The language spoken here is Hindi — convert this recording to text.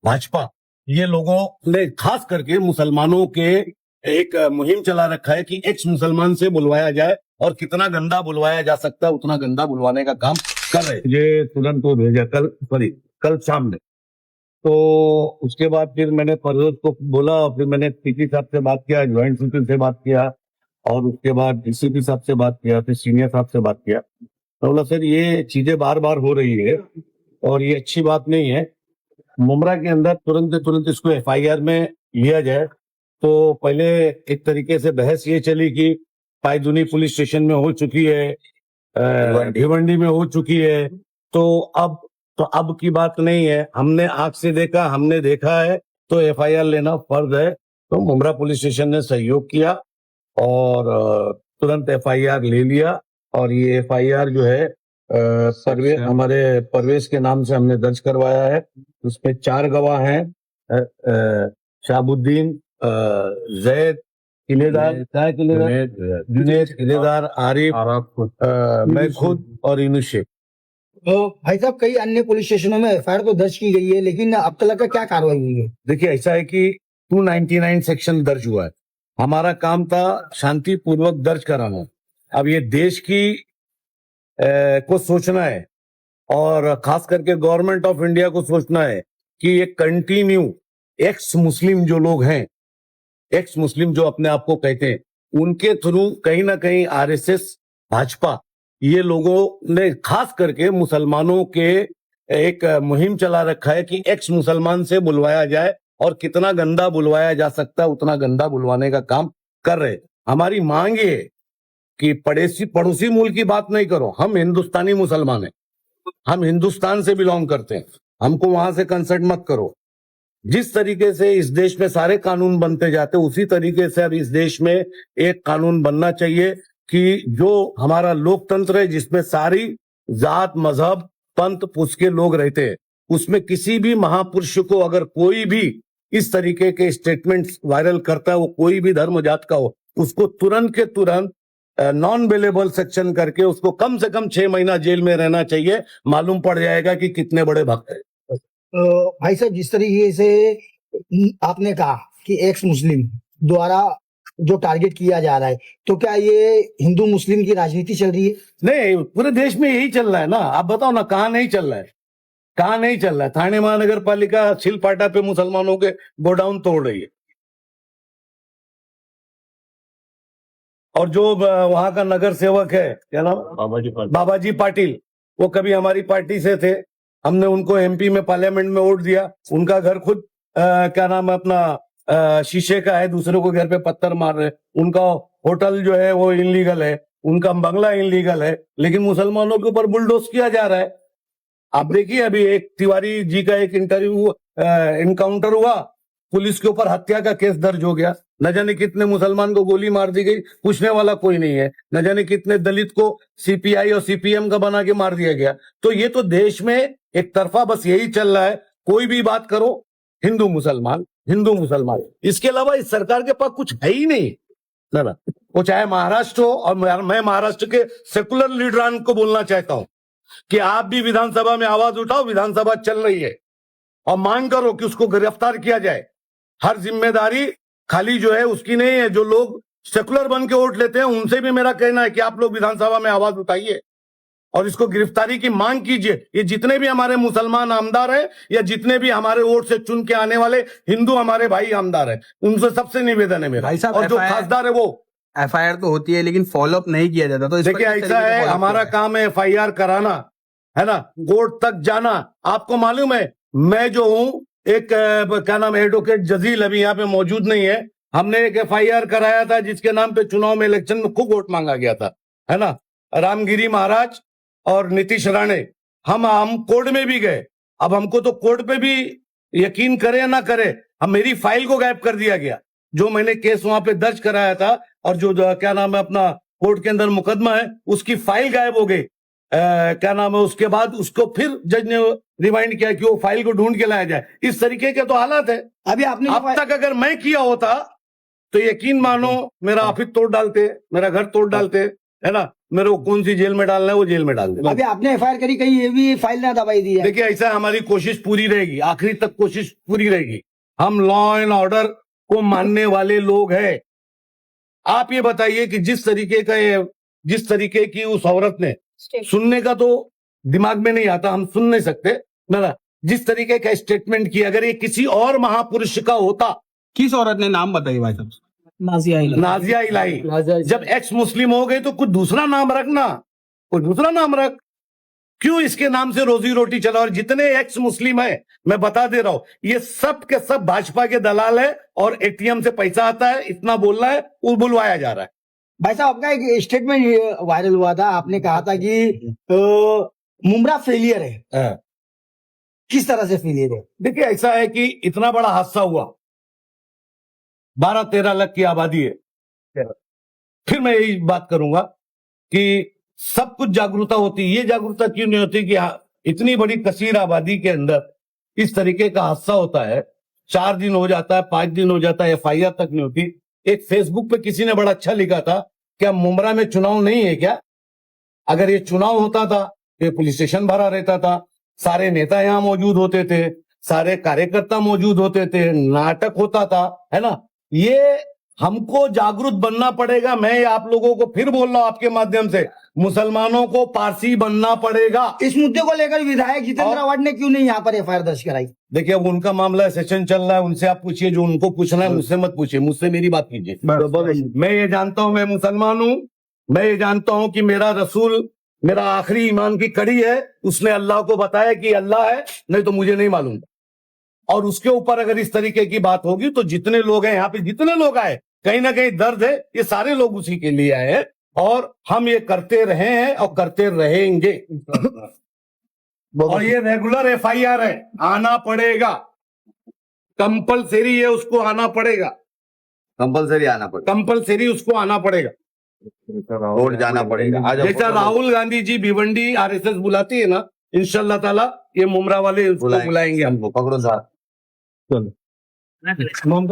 भाजपा ये लोगों ने खास करके मुसलमानों के एक मुहिम चला रखा है कि एक्स मुसलमान से बुलवाया जाए और कितना गंदा बुलवाया जा सकता है उतना गंदा बुलवाने का काम कर रहे हैं। ये तुरंत को भेजा कल शाम में। तो उसके बाद फिर मैंने परवेज को बोला, फिर मैंने पीटी साहब से बात किया, ज्वाइंट सेक्रेटरी से बात किया और उसके बाद डीसीपी साहब से बात किया, फिर सीनियर साहब से बात किया। तो बोला सर ये चीजें बार बार हो रही है और ये अच्छी बात नहीं है। मुमरा के अंदर तुरंत इसको एफआईआर में लिया जाए। तो पहले एक तरीके से बहस ये चली कि पायदुनी पुलिस स्टेशन में हो चुकी है, भिवंडी में हो चुकी है, तो अब की बात नहीं है। हमने आंख से देखा, हमने देखा है, तो एफआईआर लेना फर्ज है। तो मुमरा पुलिस स्टेशन ने सहयोग किया और तुरंत एफआईआर ले लिया और ये एफआईआर जो है हमारे परवेज के नाम से हमने दर्ज करवाया है। उसमें 4 गवाह हैं, शाहबुद्दीन, जैद किलेदार, जुनेद किलेदार, आरिफ, मैं खुद और इनू शेख। तो भाई साहब कई अन्य पुलिस स्टेशनों में एफआईआर तो दर्ज की गई है, लेकिन अब तक का क्या कार्रवाई हुई है? देखिए ऐसा है कि 299 सेक्शन दर्ज हुआ है। हमारा काम था शांतिपूर्वक दर्ज कराना। अब ये देश की को सोचना है और खास करके गवर्नमेंट ऑफ इंडिया को सोचना है कि ये कंटिन्यू एक्स मुस्लिम जो लोग हैं, एक्स मुस्लिम जो अपने आप को कहते हैं, उनके थ्रू कहीं ना कहीं आरएसएस, भाजपा ये लोगों ने खास करके मुसलमानों के एक मुहिम चला रखा है कि एक्स मुसलमान से बुलवाया जाए और कितना गंदा बुलवाया जा सकता है उतना गंदा बुलवाने का काम कर रहे। हमारी मांग ये कि पड़ोसी मुल्क की बात नहीं करो। हम हिंदुस्तानी मुसलमान हैं, हम हिंदुस्तान से बिलोंग करते हैं, हमको वहां से कंसर्ट मत करो। जिस तरीके से इस देश में सारे कानून बनते जाते उसी तरीके से अब इस देश में एक कानून बनना चाहिए कि जो हमारा लोकतंत्र है जिसमें सारी जात, मजहब, पंथ, पुष्ट के लोग रहते हैं, उसमें किसी भी महापुरुष को अगर कोई भी इस तरीके के स्टेटमेंट्स वायरल करता है, वो कोई भी धर्म जात का हो, उसको तुरंत के तुरंत नॉन बेलेबल सेक्शन करके उसको कम से कम 6 महीना जेल में रहना चाहिए। मालूम पड़ जाएगा कि कितने बड़े भक्त है। तो भाई साहब जिस तरीके से आपने कहा कि एक्स मुस्लिम द्वारा जो टारगेट किया जा रहा है, तो क्या ये हिंदू मुस्लिम की राजनीति चल रही है? नहीं, पूरे देश में यही चल रहा है ना। आप बताओ ना कहाँ नहीं चल रहा है, कहाँ नहीं चल रहा है? थाने महानगर पालिका छिलपाटा पे मुसलमानों के गोडाउन तोड़ रही है और जो वहां का नगर सेवक है, क्या नाम, बाबाजी पाटिल, वो कभी हमारी पार्टी से थे। हमने उनको एमपी में पार्लियामेंट में वोट दिया। उनका घर खुद क्या नाम है अपना शीशे का है, दूसरों को घर पे पत्थर मार रहे। उनका होटल जो है वो इनलीगल है, उनका बंगला इनलीगल है, लेकिन मुसलमानों के ऊपर बुलडोज किया जा रहा है। आप देखिए अभी एक तिवारी जी का एक इंटरव्यू इनकाउंटर हुआ, पुलिस के ऊपर हत्या का केस दर्ज हो गया। न जाने कितने मुसलमान को गोली मार दी गई, पूछने वाला कोई नहीं है। न जाने कितने दलित को सीपीआई और सीपीएम का बना के मार दिया गया। तो ये तो देश में एक तरफा बस यही चल रहा है, कोई भी बात करो हिंदू मुसलमान, हिंदू मुसलमान। इसके अलावा इस सरकार के पास कुछ है ही नहीं ना। वो चाहे महाराष्ट्र हो, और मैं महाराष्ट्र के सेकुलर लीडरान को बोलना चाहता हूं कि आप भी विधानसभा में आवाज उठाओ। विधानसभा चल रही है और मांग करो कि उसको गिरफ्तार किया जाए। हर जिम्मेदारी खाली जो है उसकी नहीं है। जो लोग सेकुलर बन के वोट लेते हैं उनसे भी मेरा कहना है कि आप लोग विधानसभा में आवाज उठाइए और इसको गिरफ्तारी की मांग कीजिए। ये जितने भी हमारे मुसलमान आमदार हैं या जितने भी हमारे वोट से चुन के आने वाले हिंदू हमारे भाई आमदार हैं, उनसे सबसे निवेदन है मेरा। और जो खासदार है वो एफआईआर तो होती है लेकिन फॉलोअप नहीं किया जाता। तो देखिए ऐसा है, हमारा काम है एफआईआर कराना, है ना, कोर्ट तक जाना। आपको मालूम है मैं जो हूं एक क्या नाम एडवोकेट जजील अभी यहाँ पे मौजूद नहीं है, हमने एक एफआईआर कराया था जिसके नाम पे चुनाव में इलेक्शन में खूब वोट मांगा गया था, है ना। रामगिरी महाराज और नीतीश राणे, हम कोर्ट में भी गए। अब हमको तो कोर्ट पे भी यकीन करे या ना करे, हम मेरी फाइल को गायब कर दिया गया। जो मैंने केस वहां पे दर्ज कराया था और जो क्या नाम है अपना कोर्ट के अंदर मुकदमा है, उसकी फाइल गायब हो गई। क्या नाम है, उसके बाद उसको फिर जज ने रिमाइंड किया कि वो फाइल को ढूंढ के लाया जाए। इस तरीके के तो हालात है। अभी आपने अब तक अगर मैं किया होता तो यकीन मानो मेरा ऑफिस तोड़ डालते, मेरा घर तोड़ डालते, है ना, मेरे को कौन सी जेल में डालना है वो जेल में डाल दे। अभी आपने एफआईआर करी, कहीं ये भी फाइल ना दबाई दी है? देखिए ऐसा हमारी कोशिश पूरी रहेगी, आखिरी तक कोशिश पूरी रहेगी। हम लॉ एंड ऑर्डर को मानने वाले लोग हैं। आप ये बताइए कि जिस तरीके की उस औरत ने, सुनने का तो दिमाग में नहीं आता, हम सुन नहीं सकते ना, जिस तरीके का स्टेटमेंट किया, अगर ये किसी और महापुरुष का होता। किस औरत ने नाम बताइए भाई साहब? नाजिया इलाही। जब एक्स मुस्लिम हो गए तो कुछ दूसरा नाम रखना, कोई दूसरा नाम रख, क्यों इसके नाम से रोजी रोटी चला। और जितने एक्स मुस्लिम है, मैं बता दे रहा हूं, ये सब के सब भाजपा के दलाल है और एटीएम से पैसा आता है, इतना बोलना है, वो बुलवाया जा रहा है। भाई साहब, आपका एक स्टेटमेंट वायरल हुआ था, आपने कहा था कि मुमरा फेलियर है। किस तरह से फेलियर है? देखिए ऐसा है कि इतना बड़ा हादसा हुआ, 12-13 लाख की आबादी है। फिर मैं यही बात करूंगा कि सब कुछ जागरूकता होती, ये जागरूकता क्यों नहीं होती कि इतनी बड़ी कसीर आबादी के अंदर इस तरीके का हादसा होता है, 4 दिन हो जाता है, 5 दिन हो जाता है, एफआईआर तक नहीं होती। एक फेसबुक पे किसी ने बड़ा अच्छा लिखा था, क्या मुमरा में चुनाव नहीं है क्या? अगर ये चुनाव होता था तो ये पुलिस स्टेशन भरा रहता था, सारे नेता यहां मौजूद होते थे, सारे कार्यकर्ता मौजूद होते थे, नाटक होता था, है ना। ये हमको जागरूक बनना पड़ेगा। मैं आप लोगों को फिर बोल रहा हूं आपके माध्यम से, मुसलमानों को पारसी बनना पड़ेगा। इस मुद्दे को लेकर विधायक जितेंद्र आवाड ने क्यों नहीं यहाँ पर एफआईआर दर्ज कराई? देखिए अब उनका मामला है, सेशन चल रहा है, उनसे आप पूछिए, जो उनको पूछना है मुझसे मत पूछिए, मुझसे मेरी बात कीजिए। मैं ये जानता हूं मैं मुसलमान हूं, मैं ये जानता हूं कि मेरा रसूल मेरा आखिरी ईमान की कड़ी है, उसने अल्लाह को बताया कि अल्लाह है, नहीं तो मुझे नहीं मालूम। और उसके ऊपर अगर इस तरीके की बात होगी तो जितने लोग हैं यहाँ पे, जितने लोग आए, कहीं ना कहीं दर्द है, ये सारे लोग उसी के लिए आए हैं और हम ये करते रहे हैं और करते रहेंगे। और ये रेगुलर एफआईआर है, आना पड़ेगा, कंपलसरी है, उसको आना पड़ेगा, कंपलसरी आना पड़ेगा, कंपलसरी उसको आना पड़ेगा। कोर्ट जाना पड़ेगा। आज जैसा राहुल गांधी जी भिवंडी आरएसएस बुलाती है ना, इंशाल्लाह ताला ये मुमरा वाले उसको बुलाएंगे हमको। पकड़ो साहब। चलो, हम